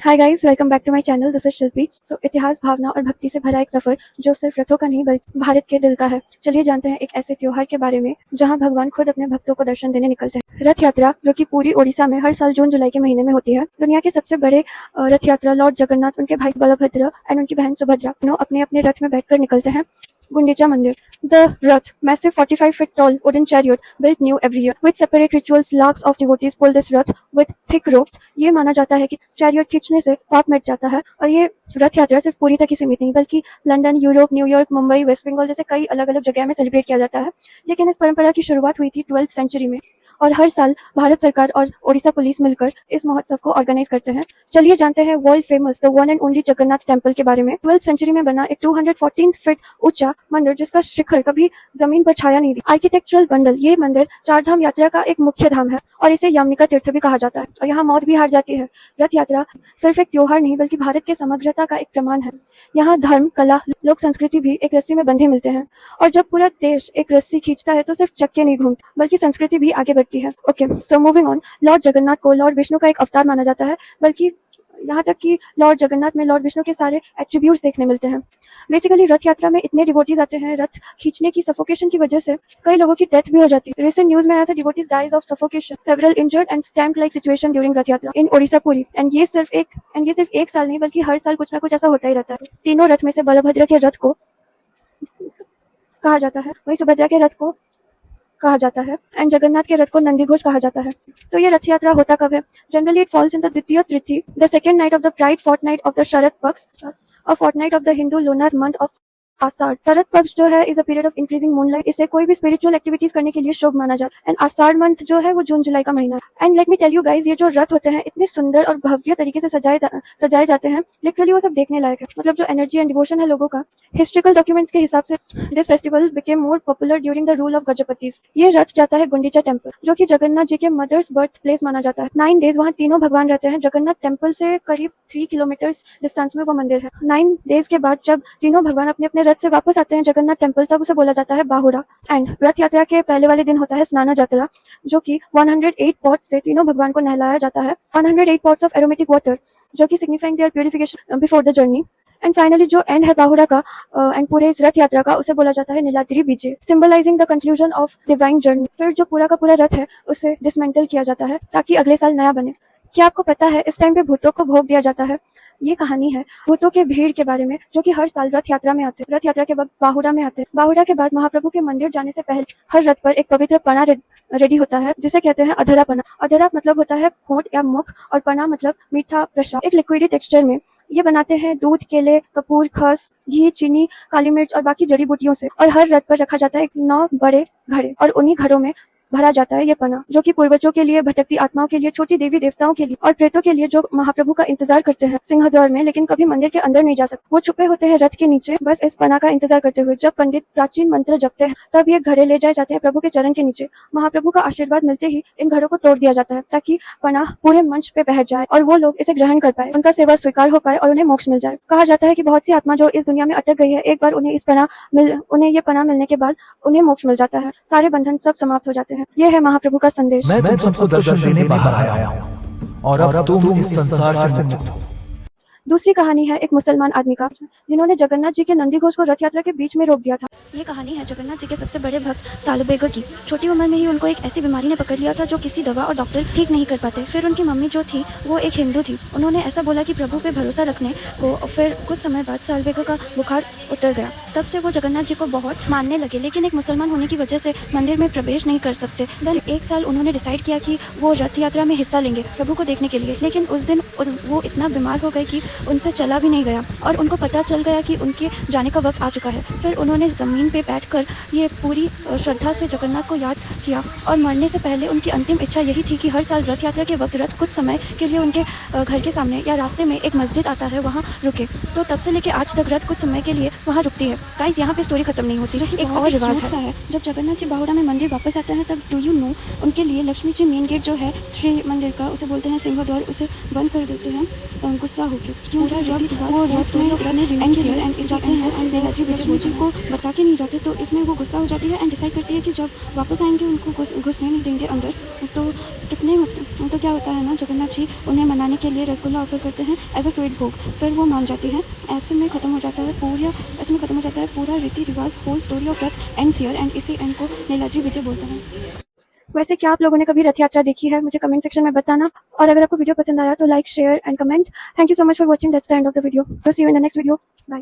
Hi guys, welcome back to my channel. This is Shilpi. इतिहास, भावना और भक्ति से भरा एक सफर जो सिर्फ रथों का नहीं बल्कि भारत के दिल का है। चलिए जानते हैं एक ऐसे त्योहार के बारे में जहां भगवान खुद अपने भक्तों को दर्शन देने निकलते हैं। रथ यात्रा, जो कि पूरी ओडिशा में हर साल जून जुलाई के महीने में होती है। दुनिया के सबसे बड़े रथ यात्रा लॉर्ड जगन्नाथ, उनके भाई बलभद्र एंड उनकी बहन सुभद्रा दोनों अपने अपने रथ में बैठकर निकलते हैं गुंडीचा मंदिर। The Rath, massive 45 feet tall wooden chariot built new every year. With separate rituals, lakhs of devotees pull this Rath with thick ropes. ये माना जाता है कि चैरियट खींचने से पाप मिट जाता है। और ये रथ यात्रा सिर्फ पूरी तक ही सीमित नहीं बल्कि London, Europe, New York, Mumbai, West Bengal जैसे कई अलग अलग जगह में सेलिब्रेट किया जाता है। लेकिन इस परंपरा की शुरुआत हुई थी 12th सेंचुरी में और हर साल भारत सरकार और ओडिशा पुलिस मिलकर इस महोत्सव को ऑर्गेनाइज करते हैं। चलिए जानते हैं world famous the one and only Jagannath temple के बारे में। 12th सेंचुरी में बना एक 214 फीट ऊंचा मंदिर जिसका शिखर कभी जमीन पर छाया नहीं थी। आर्किटेक्चरल बंडल, ये मंदिर चार धाम यात्रा का एक मुख्य धाम है और इसे यामिका तीर्थ भी कहा जाता है और यहाँ मौत भी हार जाती है। रथ यात्रा सिर्फ एक त्योहार नहीं बल्कि भारत के समग्रता का एक प्रमाण है। यहाँ धर्म, कला, लोक संस्कृति भी एक रस्सी में बंधे मिलते हैं और जब पूरा देश एक रस्सी खींचता है तो सिर्फ चक्के नहीं घूमते बल्कि संस्कृति भी आगे बढ़ती है। Okay, so moving on. Lord Jagannath को लॉर्ड विष्णु का एक अवतार माना जाता है, बल्कि यहाँ तक कि लॉर्ड जगन्नाथ में लॉर्ड विष्णु के सारे एट्रीब्यूट्स देखने मिलते हैं। बेसिकली रथ यात्रा में इतने डिवोटीज आते हैं, रथ खींचने की सफोकेशन की वजह से कई लोगों की डेथ भी हो जाती है। रिसेंट न्यूज में आया था devotees dies of suffocation, several injured and stamp like situation during Rath Yatra in Odisha Puri. And ये सिर्फ एक साल नहीं बल्कि हर साल कुछ ना कुछ ऐसा होता ही रहता है। तीनों रथ में से बलभद्र के रथ को कहा जाता है, वही सुभद्रा के रथ को कहा जाता है एंड जगन्नाथ के रथ को नंदीघोष कहा जाता है। तो ये रथ यात्रा होता कब है? Generally it falls in the dwitiya tithi, the second night of the bright fortnight of the Sharad Paksha, a fortnight of the Hindu lunar month of Ashadha. Sharad Paksha जो है is a period of increasing moonlight. इसे कोई भी स्पिरिचुअल एक्टिविटीज करने के लिए शुभ माना जाता है। एंड आषाढ़ मंथ जो है वो जून जुलाई का महीना है। And let me tell you guys, ये जो रथ होते हैं इतने सुंदर और भव्य तरीके से सजाए जाते हैं, लिटरली वो सब देखने लायक है। मतलब जो एनर्जी एंड डिवोशन है लोगों का। हिस्ट्रिकल डॉक्यूमेंट्स के हिसाब से this festival became more popular during the rule of Gajapatis. ये रथ जाता है गुंडीचा टेम्पल, जो कि जगन्नाथ जी के मदर्स बर्थ प्लेस माना जाता है। 9 डेज वहाँ तीनों भगवान रहते हैं। जगन्नाथ टेम्पल से करीब 3 किलोमीटर डिस्टेंस में वो मंदिर है। 9 डेज के बाद जब तीनों भगवान अपने अपने रथ से वापस आते हैं जगन्नाथ टेम्पल, तब उसे बोला जाता है बाहुड़ा। एंड रथ यात्रा के पहले वाले दिन होता है स्नान यात्रा, जो कि 108 पॉट्स से तीनों भगवान को नहलाया जाता है। 108 पॉट्स ऑफ एरोमेटिक वाटर, जो कि signifying their purification before the journey. And finally जो एंड है बाहुड़ा का एंड पूरे इस रथ यात्रा का, उसे बोला जाता है Niladri Bije, symbolising the conclusion of divine journey. फिर जो पूरा का पूरा रथ है उसे डिसमेंटल किया जाता है ताकि अगले साल नया बने। क्या आपको पता है इस टाइम पे भूतों को भोग दिया जाता है? ये कहानी है भूतों के भीड़ के बारे में, जो कि हर साल रथ यात्रा में आते हैं। रथ यात्रा के वक्त बाहुड़ा में आते हैं। बाहुड़ा के बाद महाप्रभु के मंदिर जाने से पहले हर रथ पर एक पवित्र पना रेडी होता है, जिसे कहते हैं अधरा पना। अधरा मतलब होता है होंठ या मुख और पना मतलब मीठा प्रसाद, एक लिक्विडी टेक्सचर में। ये बनाते हैं दूध, केले, कपूर, खस, घी, चीनी, काली मिर्च और बाकी जड़ी बूटियों से। और हर रथ पर रखा जाता है 9 बड़े घड़े और उन्हीं घड़ों में भरा जाता है ये पना, जो कि पूर्वजों के लिए, भटकती आत्माओं के लिए, छोटी देवी देवताओं के लिए और प्रेतों के लिए, जो महाप्रभु का इंतजार करते हैं सिंहद्वार में लेकिन कभी मंदिर के अंदर नहीं जा सकते। वो छुपे होते हैं रथ के नीचे, बस इस पना का इंतजार करते हुए। जब पंडित प्राचीन मंत्र जपते हैं तब ये घड़े ले जाए जाते हैं प्रभु के चरण के नीचे। महाप्रभु का आशीर्वाद मिलते ही इन घड़ों को तोड़ दिया जाता है ताकि पना पूरे मंच पे बह जाए और वो लोग इसे ग्रहण कर पाए, उनका सेवा स्वीकार हो पाए और उन्हें मोक्ष मिल जाए। कहा जाता है कि बहुत सी आत्मा जो इस दुनिया में अटक गई है, एक बार उन्हें ये पना मिलने के बाद उन्हें मोक्ष मिल जाता है, सारे बंधन सब समाप्त हो जाते हैं। ये है महाप्रभु का संदेश। मैं तुम सबको दर्शन देने बाहर आया हूँ और अब तुम इस संसार से मुक्त हो। दूसरी कहानी है एक मुसलमान आदमी का, जिन्होंने जगन्नाथ जी के नंदीघोष को रथ यात्रा के बीच में रोक दिया था। ये कहानी है जगन्नाथ जी के सबसे बड़े भक्त सालुबेग की। छोटी उम्र में ही उनको एक ऐसी बीमारी ने पकड़ लिया था जो किसी दवा और डॉक्टर ठीक नहीं कर पाते। फिर उनकी मम्मी जो थी वो एक हिंदू थी। उन्होंने ऐसा बोला कि प्रभु पे भरोसा रखने को। फिर कुछ समय बाद सालुबेग का बुखार उतर गया। तब से वो जगन्नाथ जी को बहुत मानने लगे, लेकिन एक मुसलमान होने की वजह से मंदिर में प्रवेश नहीं कर सकते। देन एक साल उन्होंने डिसाइड किया कि वो रथ यात्रा में हिस्सा लेंगे प्रभु को देखने के लिए। लेकिन उस दिन वो इतना बीमार हो गए कि उनसे चला भी नहीं गया और उनको पता चल गया कि उनके जाने का वक्त आ चुका है। फिर उन्होंने ज़मीन पे बैठकर ये पूरी श्रद्धा से जगन्नाथ को याद किया और मरने से पहले उनकी अंतिम इच्छा यही थी कि हर साल रथ यात्रा के वक्त रथ कुछ समय के लिए उनके घर के सामने या रास्ते में एक मस्जिद आता है, वहाँ रुके। तो तब से लेके आज तक रथ कुछ समय के लिए वहाँ रुकती है। गाइस, यहाँ पे स्टोरी खत्म नहीं होती। एक और रिवाज है, जब जगन्नाथ जी बाहुड़ा में मंदिर वापस आते हैं तब डू यू नो उनके लिए लक्ष्मी जी मेन गेट जो है श्री मंदिर का, उसे बोलते हैं सिंहद्वार, उसे बंद कर देते हैं गुस्सा होकर। क्योंकि जब वो रथ में अपने एंड सीयर एंड इस जाते हैं एंड नीलाद्री विजय भोजन को बता के नहीं जाते, तो इसमें वो गुस्सा हो जाती है एंड डिसाइड करती है कि जब वापस आएंगे उनको घुसने नहीं देंगे अंदर। तो तो क्या होता है ना, जगन्नाथ जी उन्हें मनाने के लिए रसगुल्ला ऑफर करते हैं एज अ स्वीट भोग, फिर वो मान जाती है। ऐसे में ख़त्म हो जाता है पूरा रीति रिवाज, whole story of Rath and seer and इसी एंड को नीलाद्री विजय बोलते हैं। वैसे क्या आप लोगों ने कभी रथ यात्रा देखी है? मुझे कमेंट सेक्शन में बताना, और अगर आपको वीडियो पसंद आया तो like, share and comment. Thank you so much for watching. That's the end of the video. See you in the next video. Bye.